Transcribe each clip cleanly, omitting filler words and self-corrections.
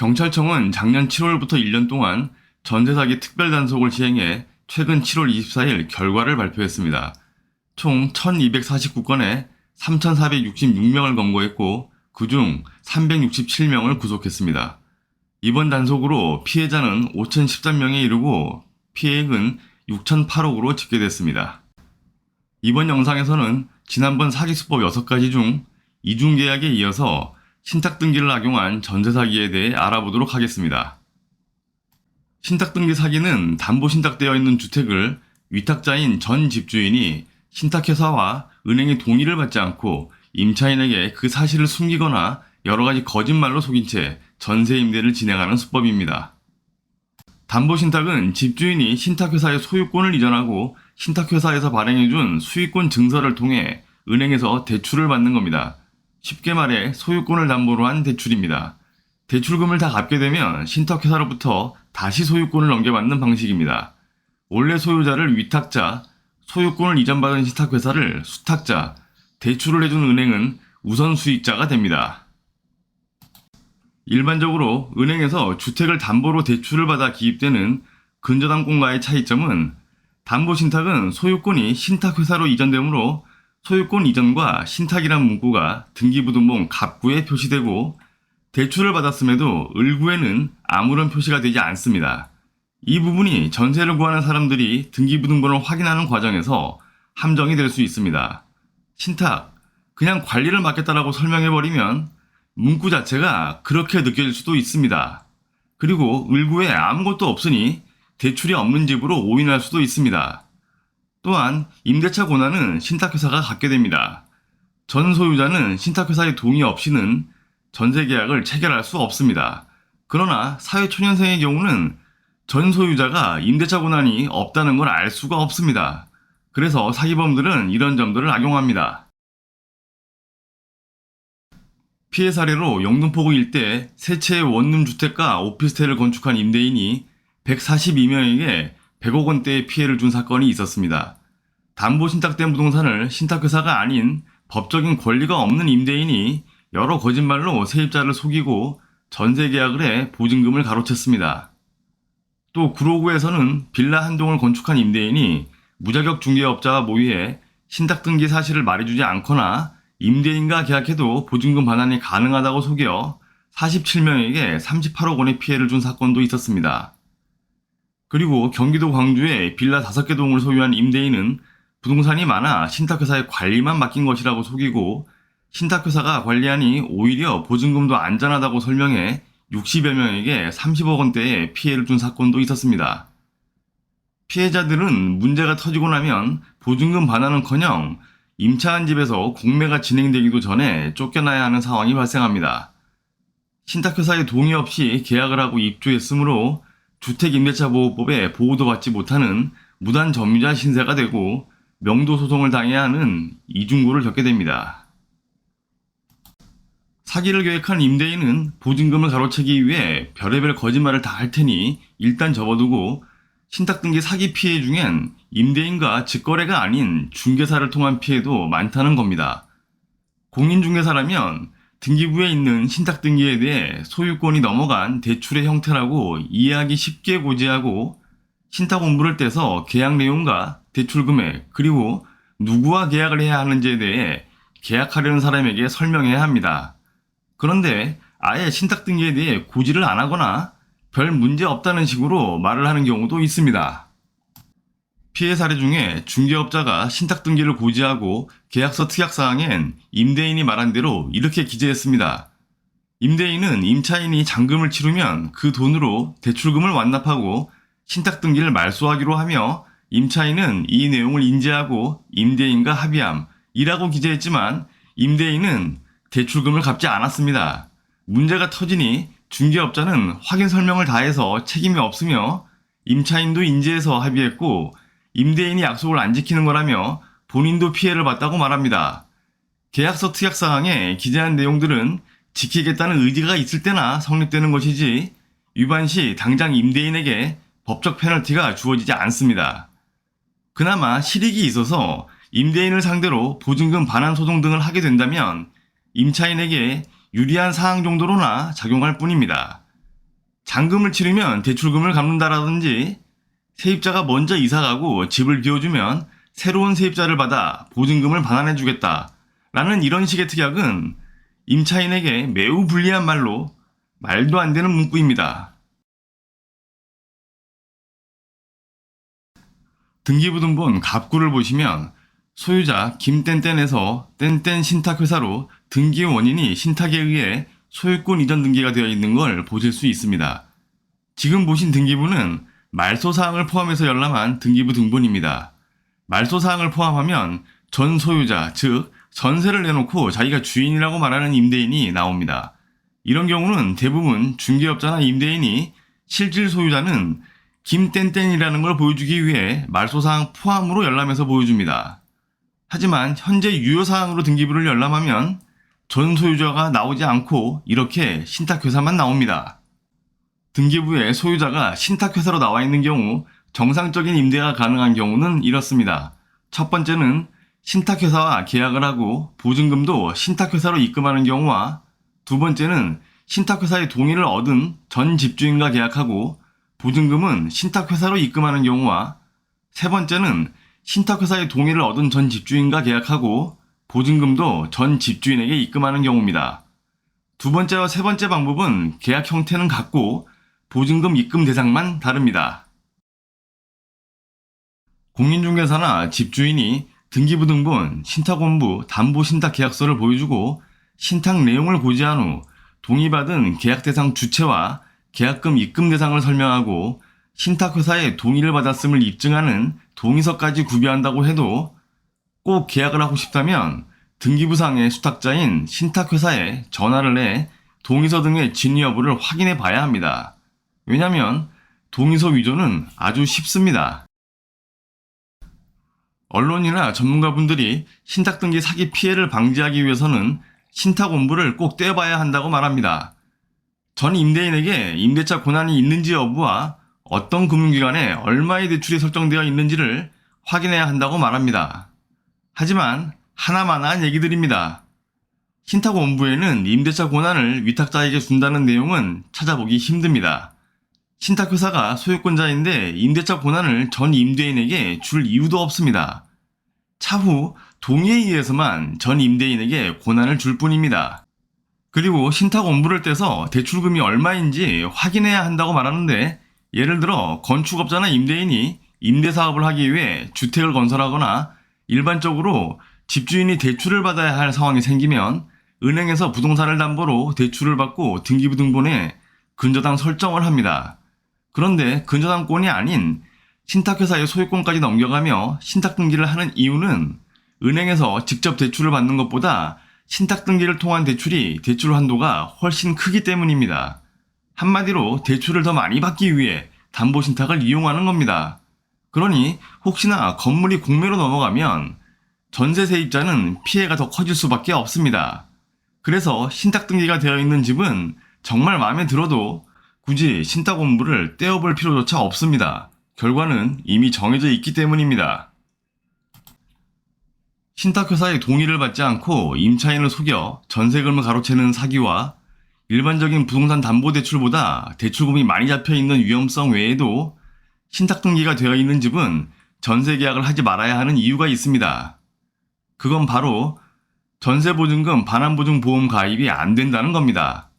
경찰청은 작년 7월부터 1년 동안 전세사기 특별단속을 시행해 최근 7월 24일 결과를 발표했습니다. 총 1249건에 3466명을 검거했고 그중 367명을 구속했습니다. 이번 단속으로 피해자는 5013명에 이르고 피해액은 6,008억으로 집계됐습니다. 이번 영상에서는 지난번 사기수법 6가지 중 이중계약에 이어서 신탁등기를 악용한 전세사기에 대해 알아보도록 하겠습니다. 신탁등기 사기는 담보신탁되어 있는 주택을 위탁자인 전 집주인이 신탁회사와 은행의 동의를 받지 않고 임차인에게 그 사실을 숨기거나 여러가지 거짓말로 속인 채 전세임대를 진행하는 수법입니다. 담보신탁은 집주인이 신탁회사의 소유권을 이전하고 신탁회사에서 발행해준 수익권 증서를 통해 은행에서 대출을 받는 겁니다. 쉽게 말해 소유권을 담보로 한 대출입니다. 대출금을 다 갚게 되면 신탁회사로부터 다시 소유권을 넘겨받는 방식입니다. 원래 소유자를 위탁자, 소유권을 이전받은 신탁회사를 수탁자, 대출을 해준 은행은 우선 수익자가 됩니다. 일반적으로 은행에서 주택을 담보로 대출을 받아 기입되는 근저당권과의 차이점은 담보신탁은 소유권이 신탁회사로 이전되므로 소유권 이전과 신탁이란 문구가 등기부등본 갑구에 표시되고 대출을 받았음에도 을구에는 아무런 표시가 되지 않습니다. 이 부분이 전세를 구하는 사람들이 등기부등본을 확인하는 과정에서 함정이 될 수 있습니다. 신탁, 그냥 관리를 맡겠다라고 설명해버리면 문구 자체가 그렇게 느껴질 수도 있습니다. 그리고 을구에 아무것도 없으니 대출이 없는 집으로 오인할 수도 있습니다. 또한 임대차 권한은 신탁회사가 갖게 됩니다. 전 소유자는 신탁회사의 동의 없이는 전세계약을 체결할 수 없습니다. 그러나 사회초년생의 경우는 전 소유자가 임대차 권한이 없다는 걸 알 수가 없습니다. 그래서 사기범들은 이런 점들을 악용합니다. 피해 사례로 영등포구 일대 세 채의 원룸 주택과 오피스텔을 건축한 임대인이 142명에게 100억 원대의 피해를 준 사건이 있었습니다. 담보 신탁된 부동산을 신탁회사가 아닌 법적인 권리가 없는 임대인이 여러 거짓말로 세입자를 속이고 전세 계약을 해 보증금을 가로챘습니다. 또 구로구에서는 빌라 한 동을 건축한 임대인이 무자격 중개업자와 모의해 신탁등기 사실을 말해주지 않거나 임대인과 계약해도 보증금 반환이 가능하다고 속여 47명에게 38억 원의 피해를 준 사건도 있었습니다. 그리고 경기도 광주에 빌라 5개 동을 소유한 임대인은 부동산이 많아 신탁회사에 관리만 맡긴 것이라고 속이고 신탁회사가 관리하니 오히려 보증금도 안전하다고 설명해 60여 명에게 30억 원대의 피해를 준 사건도 있었습니다. 피해자들은 문제가 터지고 나면 보증금 반환은커녕 임차한 집에서 공매가 진행되기도 전에 쫓겨나야 하는 상황이 발생합니다. 신탁회사의 동의 없이 계약을 하고 입주했으므로 주택임대차보호법에 보호도 받지 못하는 무단 점유자 신세가 되고 명도 소송을 당해야 하는 이중고를 겪게 됩니다. 사기를 계획한 임대인은 보증금을 가로채기 위해 별의별 거짓말을 다 할 테니 일단 접어두고 신탁등기 사기 피해 중엔 임대인과 직거래가 아닌 중개사를 통한 피해도 많다는 겁니다. 공인중개사라면 등기부에 있는 신탁등기에 대해 소유권이 넘어간 대출의 형태라고 이해하기 쉽게 고지하고 신탁 원부를 떼서 계약 내용과 대출 금액 그리고 누구와 계약을 해야 하는지에 대해 계약하려는 사람에게 설명해야 합니다. 그런데 아예 신탁등기에 대해 고지를 안 하거나 별 문제 없다는 식으로 말을 하는 경우도 있습니다. 피해 사례 중에 중개업자가 신탁등기를 고지하고 계약서 특약사항엔 임대인이 말한 대로 이렇게 기재했습니다. 임대인은 임차인이 잔금을 치르면 그 돈으로 대출금을 완납하고 신탁등기를 말소하기로 하며 임차인은 이 내용을 인지하고 임대인과 합의함이라고 기재했지만 임대인은 대출금을 갚지 않았습니다. 문제가 터지니 중개업자는 확인 설명을 다해서 책임이 없으며 임차인도 인지해서 합의했고 임대인이 약속을 안 지키는 거라며 본인도 피해를 봤다고 말합니다. 계약서 특약사항에 기재한 내용들은 지키겠다는 의지가 있을 때나 성립되는 것이지 위반 시 당장 임대인에게 법적 페널티가 주어지지 않습니다. 그나마 실익이 있어서 임대인을 상대로 보증금 반환 소송 등을 하게 된다면 임차인에게 유리한 사항 정도로나 작용할 뿐입니다. 잔금을 치르면 대출금을 갚는다라든지 세입자가 먼저 이사가고 집을 비워주면 새로운 세입자를 받아 보증금을 반환해주겠다 라는 이런 식의 특약은 임차인에게 매우 불리한 말도 안 되는 문구입니다. 등기부등본 갑구를 보시면 소유자 김땡땡에서 땡땡 신탁회사로 등기 원인이 신탁에 의해 소유권 이전 등기가 되어 있는 걸 보실 수 있습니다. 지금 보신 등기부는 말소사항을 포함해서 열람한 등기부 등본입니다. 말소사항을 포함하면 전 소유자, 즉 전세를 내놓고 자기가 주인이라고 말하는 임대인이 나옵니다. 이런 경우는 대부분 중개업자나 임대인이 실질 소유자는 김땡땡이라는 걸 보여주기 위해 말소사항 포함으로 열람해서 보여줍니다. 하지만 현재 유효사항으로 등기부를 열람하면 전 소유자가 나오지 않고 이렇게 신탁회사만 나옵니다. 등기부에 소유자가 신탁회사로 나와 있는 경우 정상적인 임대가 가능한 경우는 이렇습니다. 첫 번째는 신탁회사와 계약을 하고 보증금도 신탁회사로 입금하는 경우와 두 번째는 신탁회사의 동의를 얻은 전 집주인과 계약하고 보증금은 신탁회사로 입금하는 경우와 세 번째는 신탁회사의 동의를 얻은 전 집주인과 계약하고 보증금도 전 집주인에게 입금하는 경우입니다. 두 번째와 세 번째 방법은 계약 형태는 같고 보증금 입금 대상만 다릅니다. 공인중개사나 집주인이 등기부등본, 신탁원부, 담보신탁계약서를 보여주고 신탁 내용을 고지한 후 동의받은 계약대상 주체와 계약금 입금 대상을 설명하고 신탁회사의 동의를 받았음을 입증하는 동의서까지 구비한다고 해도 꼭 계약을 하고 싶다면 등기부상의 수탁자인 신탁회사에 전화를 해 동의서 등의 진위 여부를 확인해 봐야 합니다. 왜냐하면 동의서 위조는 아주 쉽습니다. 언론이나 전문가분들이 신탁등기 사기 피해를 방지하기 위해서는 신탁원부를 꼭 떼어봐야 한다고 말합니다. 전 임대인에게 임대차 권한이 있는지 여부와 어떤 금융기관에 얼마의 대출이 설정되어 있는지를 확인해야 한다고 말합니다. 하지만 하나만한 얘기들입니다. 신탁원부에는 임대차 권한을 위탁자에게 준다는 내용은 찾아보기 힘듭니다. 신탁회사가 소유권자인데 임대차 권한을 전 임대인에게 줄 이유도 없습니다. 차후 동의에 의해서만 전 임대인에게 권한을 줄 뿐입니다. 그리고 신탁원부를 떼서 대출금이 얼마인지 확인해야 한다고 말하는데 예를 들어 건축업자나 임대인이 임대사업을 하기 위해 주택을 건설하거나 일반적으로 집주인이 대출을 받아야 할 상황이 생기면 은행에서 부동산을 담보로 대출을 받고 등기부등본에 근저당 설정을 합니다. 그런데 근저당권이 아닌 신탁회사의 소유권까지 넘겨가며 신탁등기를 하는 이유는 은행에서 직접 대출을 받는 것보다 신탁등기를 통한 대출이 대출 한도가 훨씬 크기 때문입니다. 한마디로 대출을 더 많이 받기 위해 담보신탁을 이용하는 겁니다. 그러니 혹시나 건물이 공매로 넘어가면 전세 세입자는 피해가 더 커질 수밖에 없습니다. 그래서 신탁등기가 되어 있는 집은 정말 마음에 들어도 굳이 신탁원부를 떼어볼 필요조차 없습니다. 결과는 이미 정해져 있기 때문입니다. 신탁회사의 동의를 받지 않고 임차인을 속여 전세금을 가로채는 사기와 일반적인 부동산 담보대출보다 대출금이 많이 잡혀있는 위험성 외에도 신탁등기가 되어 있는 집은 전세계약을 하지 말아야 하는 이유가 있습니다. 그건 바로 전세보증금 반환보증보험 가입이 안 된다는 겁니다.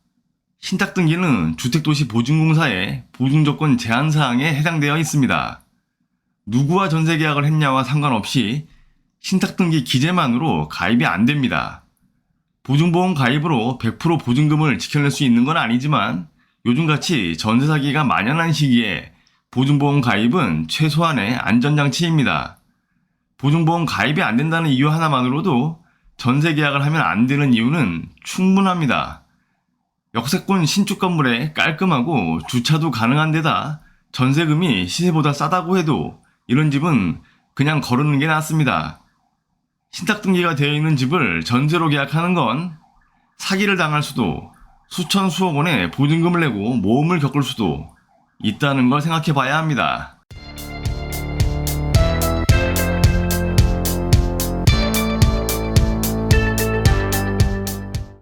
신탁등기는 주택도시보증공사의 보증조건 제한사항에 해당되어 있습니다. 누구와 전세계약을 했냐와 상관없이 신탁등기 기재만으로 가입이 안 됩니다. 보증보험 가입으로 100% 보증금을 지켜낼 수 있는 건 아니지만 요즘같이 전세 사기가 만연한 시기에 보증보험 가입은 최소한의 안전장치입니다. 보증보험 가입이 안 된다는 이유 하나만으로도 전세 계약을 하면 안 되는 이유는 충분합니다. 역세권 신축 건물에 깔끔하고 주차도 가능한 데다 전세금이 시세보다 싸다고 해도 이런 집은 그냥 거르는 게 낫습니다. 신탁등기가 되어 있는 집을 전세로 계약하는 건 사기를 당할 수도 수천 수억 원의 보증금을 내고 모험을 겪을 수도 있다는 걸 생각해 봐야 합니다.